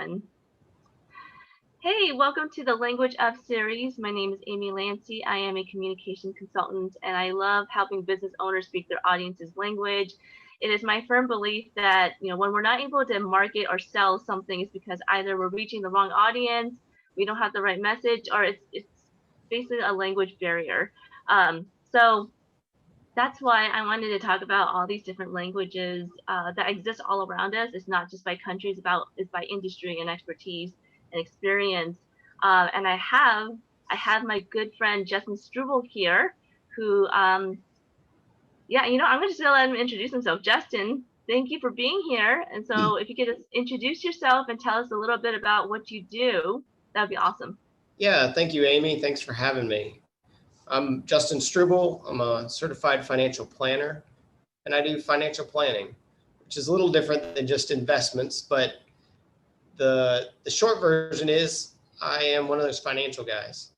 everyone. Hey, welcome to the Language Up series. My name is Amy Lancy. I am a communication consultant and I love helping business owners speak their audience's language. It is my firm belief that, when we're not able to market or sell something, it's because either we're reaching the wrong audience, we don't have the right message, or it's basically a language barrier. So that's why I wanted to talk about all these different languages that exist all around us. It's not just by countries, it's by industry and expertise and experience. And I have my good friend Justin Struble here, who I'm just gonna let him introduce himself. Justin, thank you for being here. And so if you could just introduce yourself and tell us a little bit about what you do, that would be awesome. Yeah, thank you, Amy. Thanks for having me. I'm Justin Struble. I'm a certified financial planner, and I do financial planning, which is a little different than just investments. But the short version is I am one of those financial guys.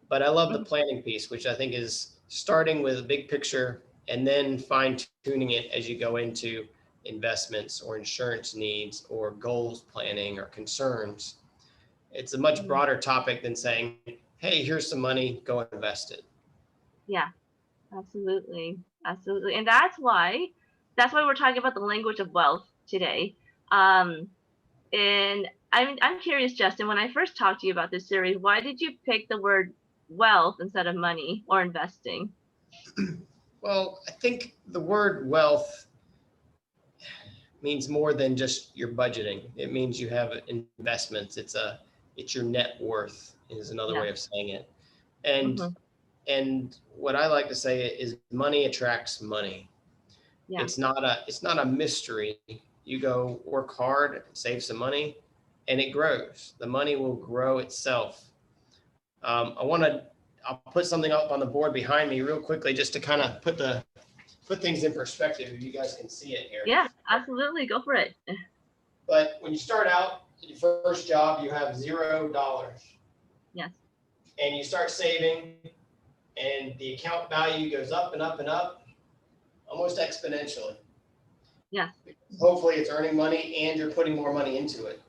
But I love the planning piece, which I think is starting with a big picture and then fine-tuning it as you go into investments or insurance needs or goals planning or concerns. It's a much broader topic than saying, hey, here's some money, go invest it. Yeah, absolutely. Absolutely. And that's why we're talking about the language of wealth today. And I'm curious, Justin, when I first talked to you about this series, why did you pick the word wealth instead of money or investing? Well, I think the word wealth means more than just your budgeting. It means you have investments. It's your net worth is another way of saying it. And what I like to say is money attracts money. Yeah. It's not a mystery. You go work hard, save some money, and it grows. The money will grow itself. I'll put something up on the board behind me real quickly just to kind of put things in perspective. If you guys can see it here. Yeah, absolutely. Go for it. But when you start out, your first job, you have $0. Yes. And you start saving, and the account value goes up and up and up, almost exponentially. Yeah. Hopefully it's earning money and you're putting more money into it.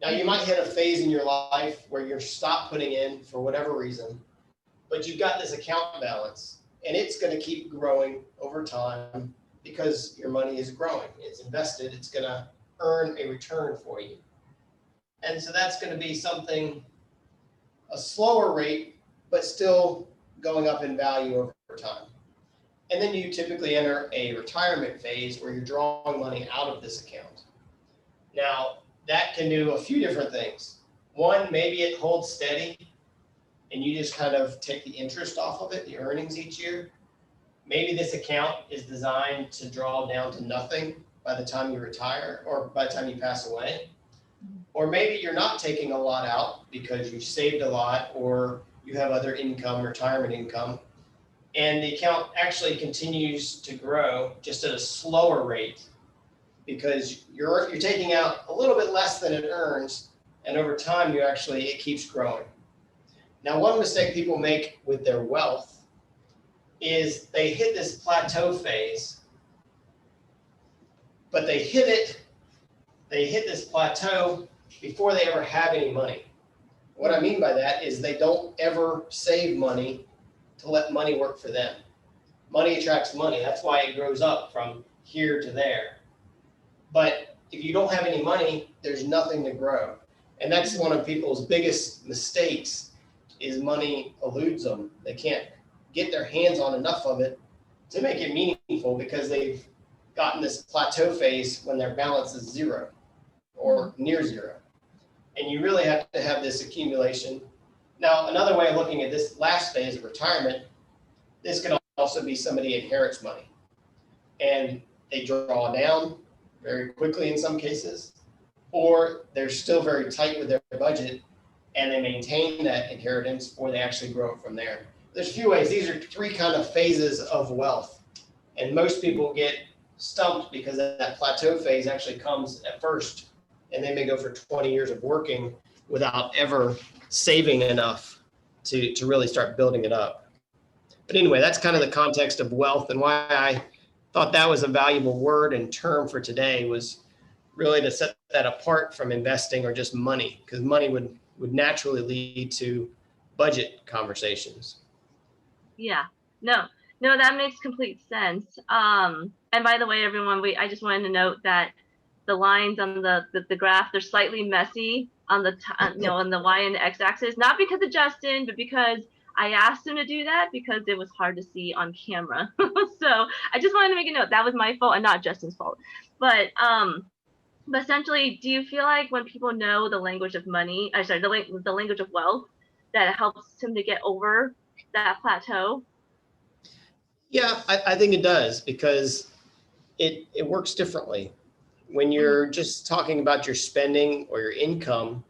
Now you might hit a phase in your life where you're stopped putting in for whatever reason, but you've got this account balance and it's going to keep growing over time because your money is growing. It's invested. It's going to earn a return for you. And so that's going to be a slower rate, but still going up in value over time. And then you typically enter a retirement phase where you're drawing money out of this account. Now, that can do a few different things. One, maybe it holds steady and you just kind of take the interest off of it, the earnings each year. Maybe this account is designed to draw down to nothing by the time you retire or by the time you pass away. Or maybe you're not taking a lot out because you saved a lot or you have other income, retirement income, and the account actually continues to grow just at a slower rate because you're taking out a little bit less than it earns, and over time it keeps growing. Now, one mistake people make with their wealth is they hit this plateau phase, but they hit this plateau before they ever have any money. What I mean by that is they don't ever save money to let money work for them. Money attracts money. That's why it grows up from here to there. But if you don't have any money, there's nothing to grow. And that's one of people's biggest mistakes is money eludes them. They can't get their hands on enough of it to make it meaningful because they've gotten this plateau phase when their balance is zero or near zero. And you really have to have this accumulation. Now, another way of looking at this last phase of retirement, this can also be somebody inherits money and they draw down very quickly in some cases, or they're still very tight with their budget and they maintain that inheritance or they actually grow it from there. There's a few ways. These are three kind of phases of wealth. And most people get stumped because that plateau phase actually comes at first and they may go for 20 years of working without ever saving enough to really start building it up. But anyway, that's kind of the context of wealth and why I thought that was a valuable word and term for today was really to set that apart from investing or just money, because money would naturally lead to budget conversations. Yeah. No, no, that makes complete sense. And by the way, everyone, I just wanted to note that the lines on the graph, they're slightly messy on on the Y and the X axis, not because of Justin, but because I asked him to do that because it was hard to see on camera. So I just wanted to make a note that was my fault and not Justin's fault. But essentially, do you feel like when people know the language of money, the language of wealth, that it helps them to get over that plateau? Yeah, I think it does, because it works differently. When Mhm. you're just talking about your spending or your income,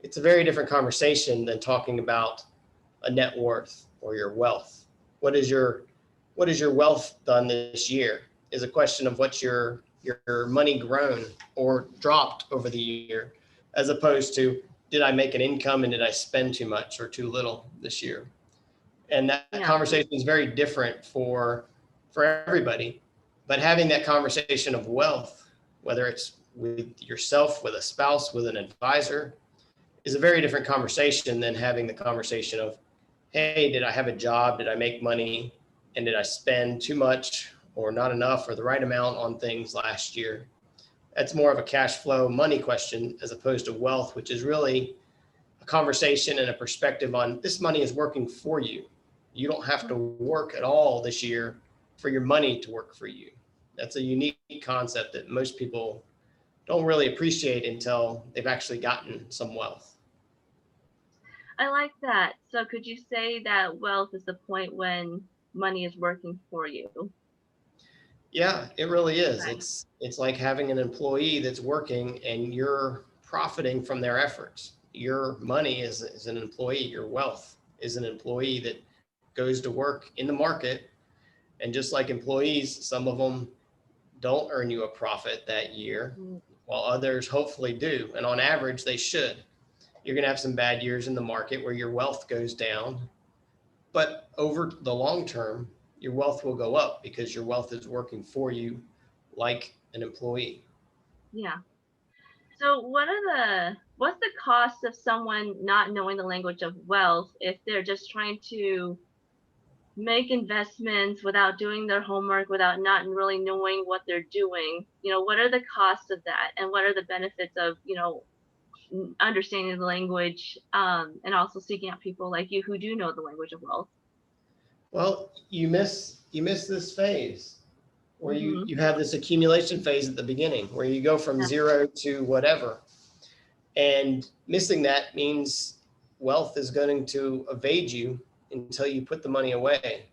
it's a very different conversation than talking about a net worth or your wealth. What is your wealth done this year? Is a question of what's your money grown or dropped over the year, as opposed to did I make an income and did I spend too much or too little this year? And that Yeah. conversation is very different for everybody. But having that conversation of wealth, whether it's with yourself, with a spouse, with an advisor, is a very different conversation than having the conversation of, hey, did I have a job? Did I make money? And did I spend too much or not enough or the right amount on things last year? That's more of a cash flow money question, as opposed to wealth, which is really a conversation and a perspective on this money is working for you. You don't have to work at all this year for your money to work for you. That's a unique concept that most people don't really appreciate until they've actually gotten some wealth. I like that. So could you say that wealth is the point when money is working for you? Yeah, it really is. Okay. It's like having an employee that's working and you're profiting from their efforts. Your money is an employee. Your wealth is an employee that goes to work in the market. And just like employees, some of them don't earn you a profit that year, Mm. while others hopefully do. And on average, they should. You're going to have some bad years in the market where your wealth goes down. But over the long term, your wealth will go up because your wealth is working for you like an employee. Yeah. So what's the cost of someone not knowing the language of wealth if they're just trying to make investments without doing their homework, without not really knowing what they're doing? What are the costs of that, and what are the benefits of, understanding the language, and also seeking out people like you who do know the language of wealth? Well, you miss this phase where you Hmm. you have this accumulation phase at the beginning where you go from Yeah. zero to whatever. And missing that means wealth is going to evade you until you put the money away.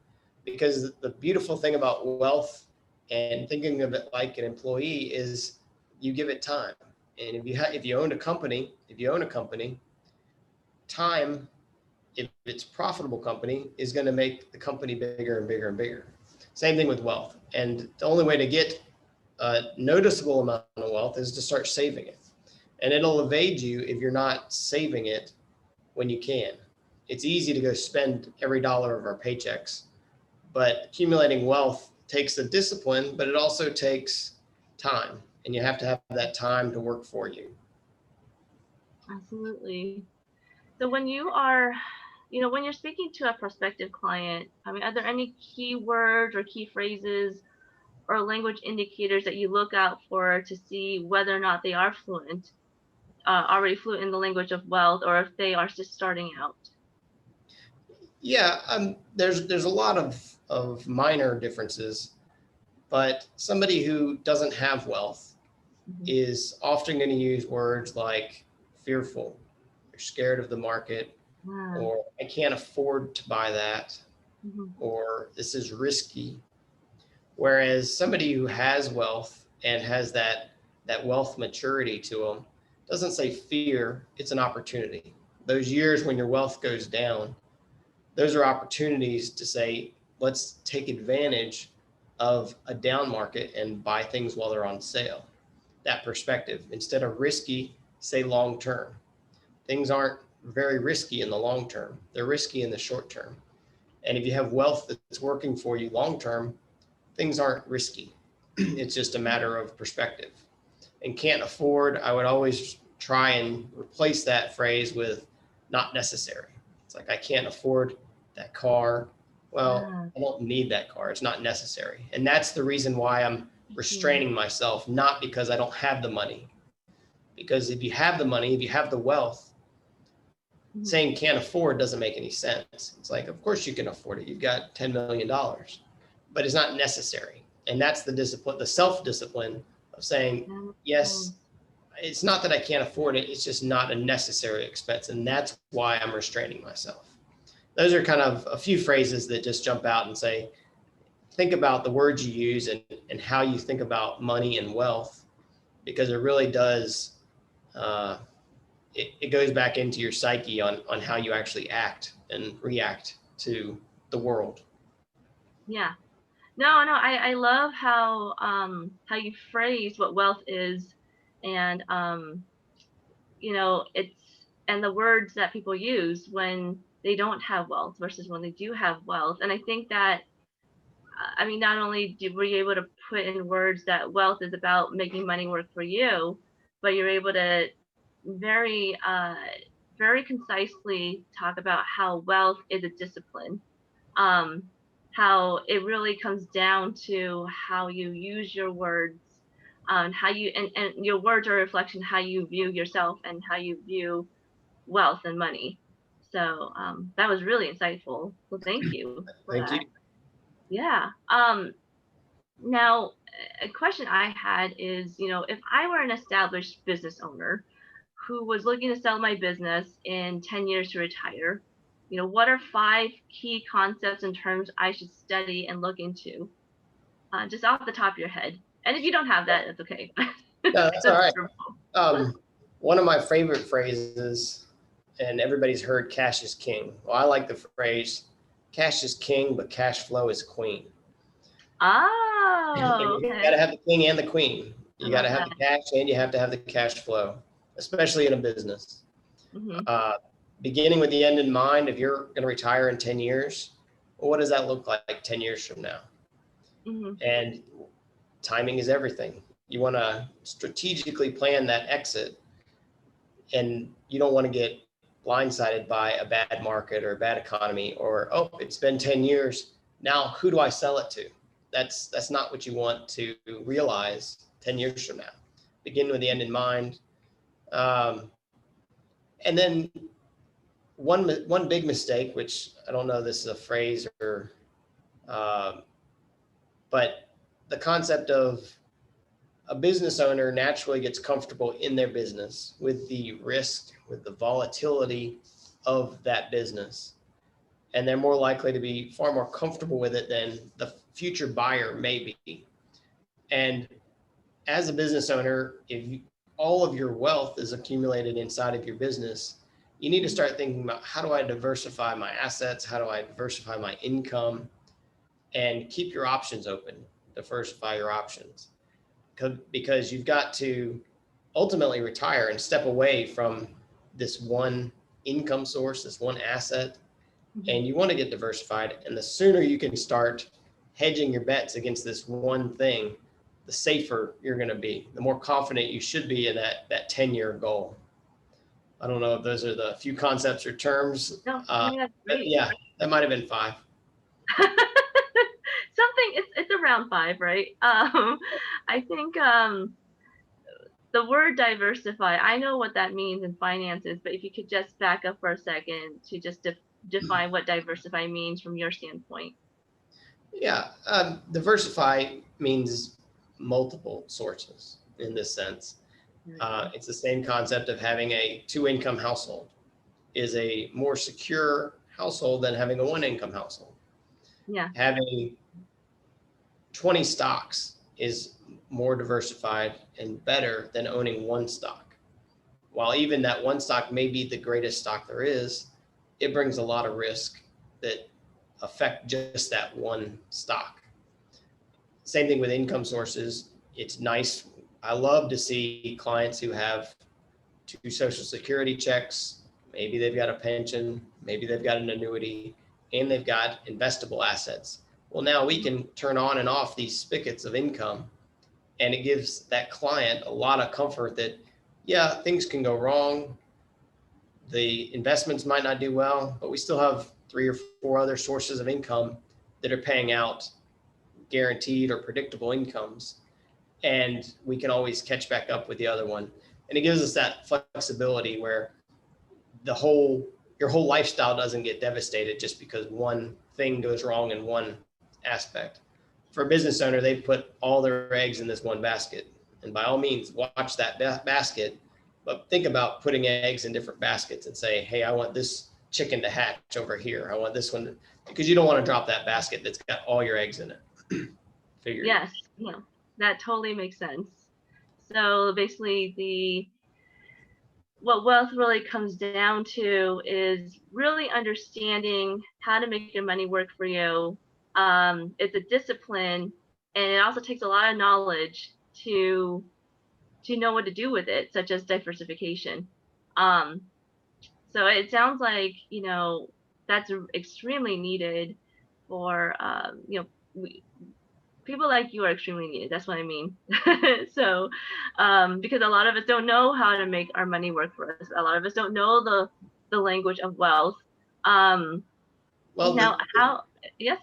Because the beautiful thing about wealth and thinking of it like an employee is you give it time. And if you own a company, time, if it's a profitable company, is going to make the company bigger and bigger and bigger. Same thing with wealth. And the only way to get a noticeable amount of wealth is to start saving it. And it'll evade you if you're not saving it when you can. It's easy to go spend every dollar of our paychecks, but accumulating wealth takes the discipline, but it also takes time. And you have to have that time to work for you. Absolutely. So when you're speaking to a prospective client, I mean, are there any key words or key phrases or language indicators that you look out for to see whether or not they are already fluent in the language of wealth, or if they are just starting out? Yeah, there's a lot of minor differences, but somebody who doesn't have wealth Hmm. is often going to use words like fearful, you're scared of the market, Wow. or I can't afford to buy that, Hmm. or this is risky. Whereas somebody who has wealth and has that wealth maturity to them doesn't say fear, it's an opportunity. Those years when your wealth goes down, those are opportunities to say, let's take advantage of a down market and buy things while they're on sale. That perspective. Instead of risky, say long term. Things aren't very risky in the long term, they're risky in the short term. And if you have wealth that's working for you long term, things aren't risky. It's just a matter of perspective. and can't afford, I would always try and replace that phrase with not necessary. It's like, I can't afford that car. Well, I don't need that car. It's not necessary. And that's the reason why I'm restraining myself, not because I don't have the money. Because if you have the money, if you have the wealth, saying can't afford doesn't make any sense. It's like, of course you can afford it. You've got $10 million, but it's not necessary. And that's the discipline, the self-discipline of saying, yes, it's not that I can't afford it. It's just not a necessary expense. And that's why I'm restraining myself. Those are kind of a few phrases that just jump out and say, think about the words you use and how you think about money and wealth, because it really does, it goes back into your psyche on how you actually act and react to the world. Yeah. No, I love how you phrase what wealth is, and it's and the words that people use when they don't have wealth versus when they do have wealth. And I think that I mean, not only were you able to put in words that wealth is about making money work for you, but you're able to very very concisely talk about how wealth is a discipline, um, how it really comes down to how you use your words, how you and your words are a reflection of how you view yourself and how you view wealth and money. So that was really insightful. Well, thank you for Thank you. that. Yeah. Now, a question I had is, if I were an established business owner who was looking to sell my business in 10 years to retire, what are 5 key concepts and terms I should study and look into? Just off the top of your head. And if you don't have that, that's okay. No, that's all right. One of my favorite phrases, and everybody's heard cash is king. Well, I like the phrase, cash is king, but cash flow is queen. Oh, You okay. got to have the king and the queen. You got to have that. the cash and you have to have the cash flow, especially in a business. Beginning with the end in mind, if you're going to retire in 10 years, well, what does that look like 10 years from now? And timing is everything. You want to strategically plan that exit, and you don't want to get blindsided by a bad market or a bad economy, or, oh, it's been 10 years. Now, who do I sell it to? That's not what you want to realize 10 years from now. Begin with the end in mind. And then one big mistake, which I don't know if this is a phrase or, but the concept of a business owner naturally gets comfortable in their business with the risk, with the volatility of that business. And they're more likely to be far more comfortable with it than the future buyer may be. And as a business owner, if all of your wealth is accumulated inside of your business, you need to start thinking about, how do I diversify my assets? How do I diversify my income? And keep your options open, diversify your options. Because you've got to ultimately retire and step away from this one income source, this one asset, and you want to get diversified. And the sooner you can start hedging your bets against this one thing, the safer you're going to be, the more confident you should be in that 10-year goal. I don't know if those are the few concepts or terms. No, I mean, that's great. Yeah, that might have been 5. It's around 5, right? I think the word diversify, I know what that means in finances, but if you could just back up for a second to just define what diversify means from your standpoint. Yeah, diversify means multiple sources in this sense. It's the same concept of having a 2-income household is a more secure household than having a 1-income household. Yeah. Having 20 stocks is more diversified and better than owning 1 stock. While even that 1 stock may be the greatest stock there is, it brings a lot of risk that affect just that 1 stock. Same thing with income sources. It's nice. I love to see clients who have 2 Social Security checks. Maybe they've got a pension, maybe they've got an annuity, and they've got investable assets. Well, now we can turn on and off these spigots of income And it gives that client a lot of comfort that, yeah, things can go wrong. The investments might not do well, but we still have 3 or 4 other sources of income that are paying out guaranteed or predictable incomes. And we can always catch back up with the other one. And it gives us that flexibility where your whole lifestyle doesn't get devastated just because one thing goes wrong in one aspect. For a business owner, they put all their eggs in this one basket. And by all means, watch that basket, but think about putting eggs in different baskets and say, hey, I want this chicken to hatch over here. I want this one, because you don't want to drop that basket that's got all your eggs in it. Figured. Yes, yeah, that totally makes sense. So basically, what wealth really comes down to is really understanding how to make your money work for you. It's a discipline, and it also takes a lot of knowledge to know what to do with it, such as diversification. Um, so it sounds like that's extremely needed for people like you are extremely needed. That's what I mean. So, because a lot of us don't know how to make our money work for us. A lot of us don't know the language of wealth. Well, Now, how? Yes.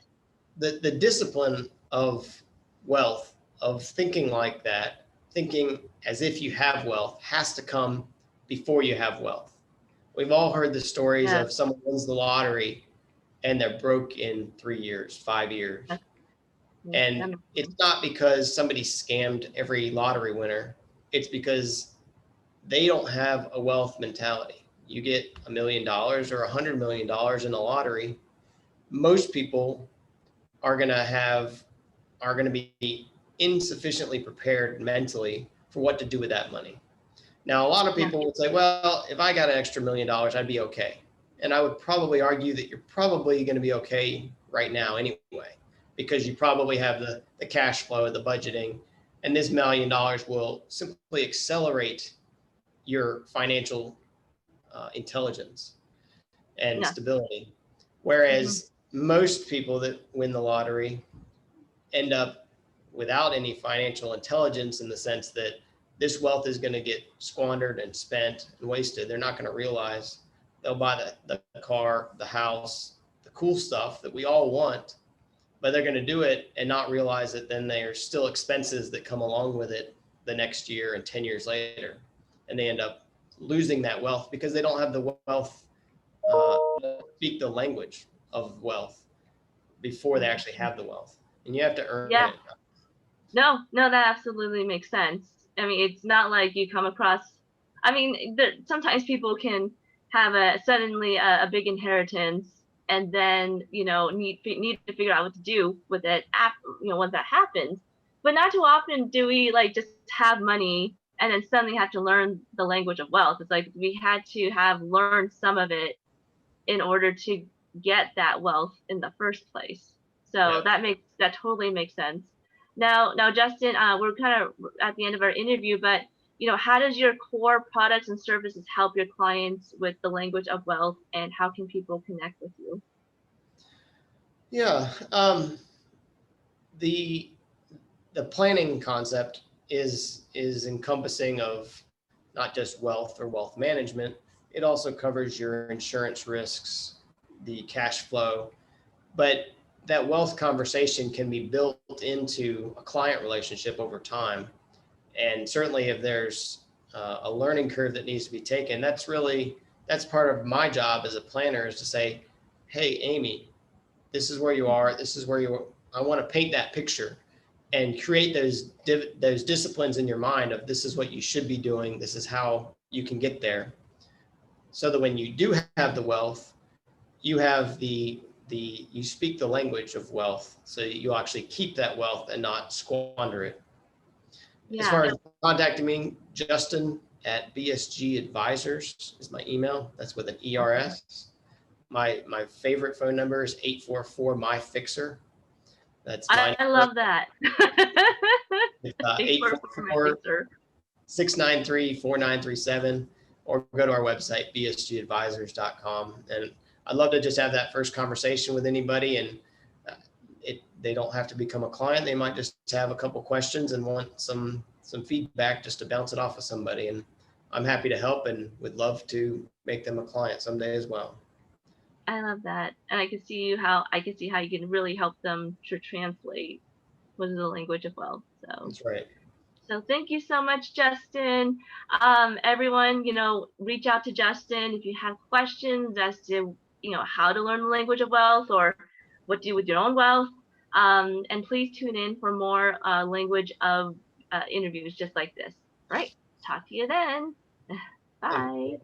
the discipline of wealth, of thinking like that, thinking as if you have wealth, has to come before you have wealth. We've all heard the stories Yeah. of someone wins the lottery and they're broke in 3 years, 5 years. Yeah. And it's not because somebody scammed every lottery winner. It's because they don't have a wealth mentality. You get $1 million or $100 million in the lottery, most people are going to be insufficiently prepared mentally for what to do with that money. Now, a lot of people would say, well, if I got an extra $1 million, I'd be okay. And I would probably argue that you're probably going to be okay right now anyway, because you probably have the cash flow, the budgeting, and this $1 million will simply accelerate your financial intelligence and stability. Whereas most people that win the lottery end up without any financial intelligence, in the sense that this wealth is going to get squandered and spent and wasted. They're not going to realize. They'll buy the car, the house, the cool stuff that we all want, but they're going to do it and not realize that then there are still expenses that come along with it the next year and 10 years later. And they end up losing that wealth because they don't have the wealth, speak the language of wealth before they actually have the wealth. And you have to earn it. No, that absolutely makes sense. I mean, it's not like you come across, I mean, sometimes people can have suddenly a big inheritance and then, need to figure out what to do with it after, once that happens. But not too often do we just have money and then suddenly have to learn the language of wealth. It's like we had to have learned some of it in order to get that wealth in the first place. So that totally makes sense. Now, Justin, we're kind of at the end of our interview, but how does your core products and services help your clients with the language of wealth, and how can people connect with you? Yeah, the planning concept is encompassing of not just wealth or wealth management. It also covers your insurance risks, the cash flow, but that wealth conversation can be built into a client relationship over time. And certainly if there's a learning curve that needs to be taken, that's part of my job as a planner, is to say, hey, Amy, this is where you are. This is where you are. I want to paint that picture and create those disciplines in your mind of this is what you should be doing. This is how you can get there. So that when you do have the wealth, you have you speak the language of wealth, so you actually keep that wealth and not squander it. As far as contacting me, Justin at BSG Advisors is my email. That's with an ERS. My favorite phone number is 844-MY-FIXER. That's I love that. 844-693-4937, or go to our website, bsgadvisors.com. And I'd love to just have that first conversation with anybody. And they don't have to become a client. They might just have a couple questions and want some feedback just to bounce it off of somebody. And I'm happy to help and would love to make them a client someday as well. I love that, and I can see how you can really help them to translate what is the language of wealth. That's right. So thank you so much, Justin. Everyone, reach out to Justin if you have questions as to how to learn the language of wealth or what to do with your own wealth. And please tune in for more language of interviews just like this. All right. Talk to you then. Thank Bye. you.